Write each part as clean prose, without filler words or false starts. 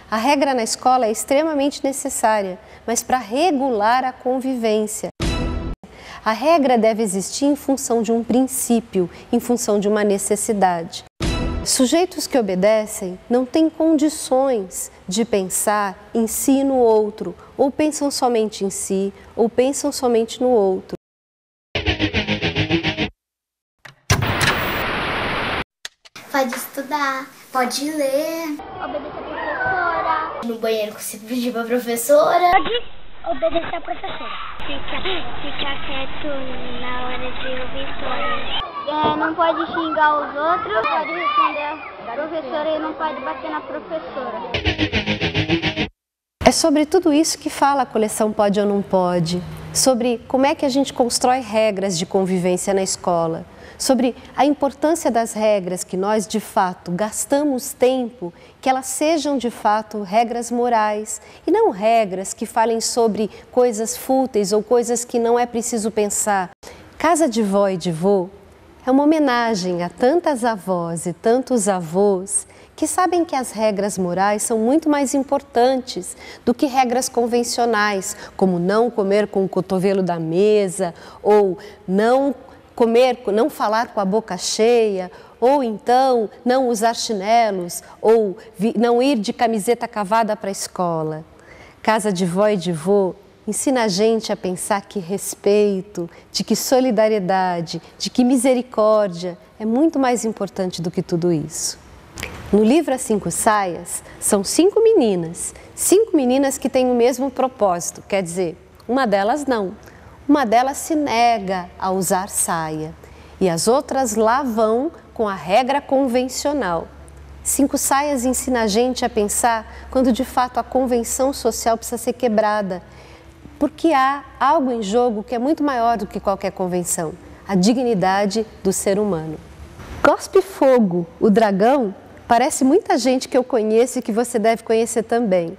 A regra na escola é extremamente necessária, mas para regular a convivência. A regra deve existir em função de um princípio, em função de uma necessidade. Sujeitos que obedecem não têm condições de pensar em si e no outro, ou pensam somente em si, ou pensam somente no outro. Pode estudar, pode ler, obedecer a professora. No banheiro se pedir pra professora. Pode obedecer a professora. Ficar quieto na hora de ouvir história. Não pode xingar os outros, pode responder a professora e não pode bater na professora. É sobre tudo isso que fala a coleção Pode ou Não Pode, sobre como é que a gente constrói regras de convivência na escola, sobre a importância das regras que nós, de fato, gastamos tempo, que elas sejam, de fato, regras morais e não regras que falem sobre coisas fúteis ou coisas que não é preciso pensar. Casa de Vó e de Vô é uma homenagem a tantas avós e tantos avós que sabem que as regras morais são muito mais importantes do que regras convencionais, como não comer com o cotovelo da mesa ou não falar com a boca cheia, ou então não usar chinelos, ou não ir de camiseta cavada para a escola. Casa de Vó e de Vô ensina a gente a pensar que respeito, de que solidariedade, de que misericórdia é muito mais importante do que tudo isso. No livro As 5 Saias, são 5 meninas que têm o mesmo propósito, quer dizer, uma delas não. Uma delas se nega a usar saia e as outras lá vão com a regra convencional. 5 Saias ensina a gente a pensar quando de fato a convenção social precisa ser quebrada, porque há algo em jogo que é muito maior do que qualquer convenção, a dignidade do ser humano. Cospe Fogo, o dragão, parece muita gente que eu conheço e que você deve conhecer também.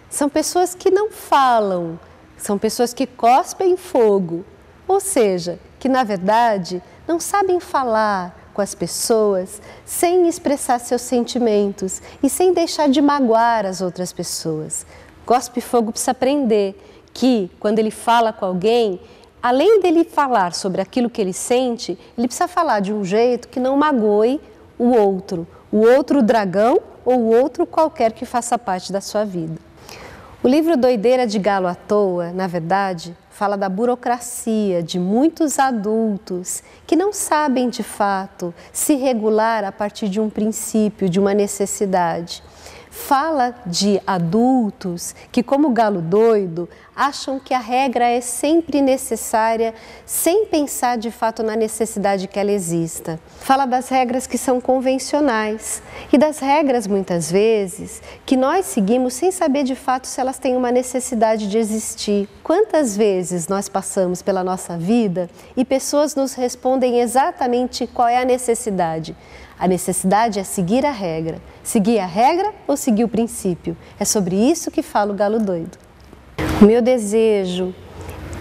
São pessoas que não falam, são pessoas que cospem fogo, ou seja, que na verdade não sabem falar com as pessoas sem expressar seus sentimentos e sem deixar de magoar as outras pessoas. Cospe Fogo precisa aprender que quando ele fala com alguém, além dele falar sobre aquilo que ele sente, ele precisa falar de um jeito que não magoe o outro dragão ou o outro qualquer que faça parte da sua vida. O livro Doideira de Galo à Toa, na verdade, fala da burocracia de muitos adultos que não sabem, de fato, se regular a partir de um princípio, de uma necessidade. Fala de adultos que, como galo doido, acham que a regra é sempre necessária, sem pensar de fato na necessidade que ela exista. Fala das regras que são convencionais e das regras, muitas vezes, que nós seguimos sem saber de fato se elas têm uma necessidade de existir. Quantas vezes nós passamos pela nossa vida e pessoas nos respondem exatamente qual é a necessidade? A necessidade é seguir a regra. Seguir a regra ou seguir o princípio? É sobre isso que fala o Galo Doido. O meu desejo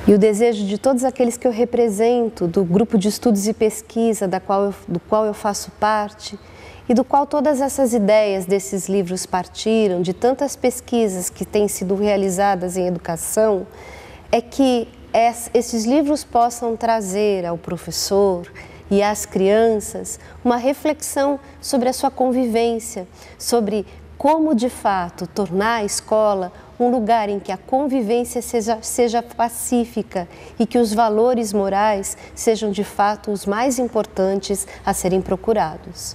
e o desejo de todos aqueles que eu represento, do grupo de estudos e pesquisa do qual eu faço parte e do qual todas essas ideias desses livros partiram, de tantas pesquisas que têm sido realizadas em educação, é que esses livros possam trazer ao professor e às crianças uma reflexão sobre a sua convivência, sobre como de fato tornar a escola um lugar em que a convivência seja pacífica e que os valores morais sejam de fato os mais importantes a serem procurados.